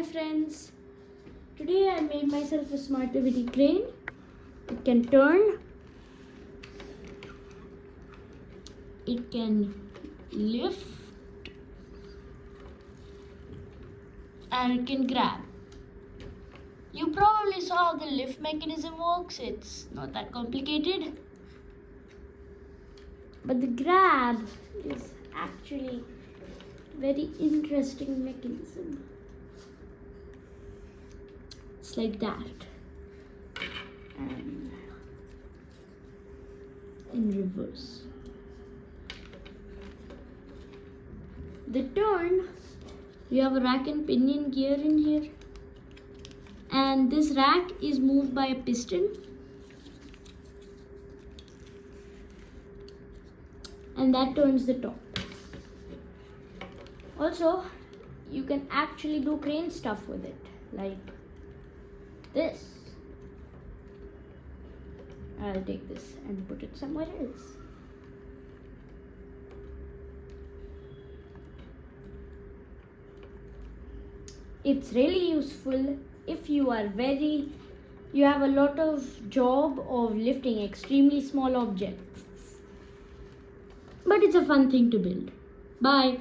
Hi friends, today I made myself a Smartivity crane. It can turn, it can lift, and it can grab. You probably saw how the lift mechanism works. It's not that complicated. But the grab is actually very interesting mechanism. It's like that. And in reverse. The turn, you have a rack and pinion gear in here. And this rack is moved by a piston. And that turns the top. Also, you can actually do crane stuff with it, like this. I'll take this and put it somewhere else. It's really useful if you have a lot of job of lifting extremely small objects. But it's a fun thing to build. Bye.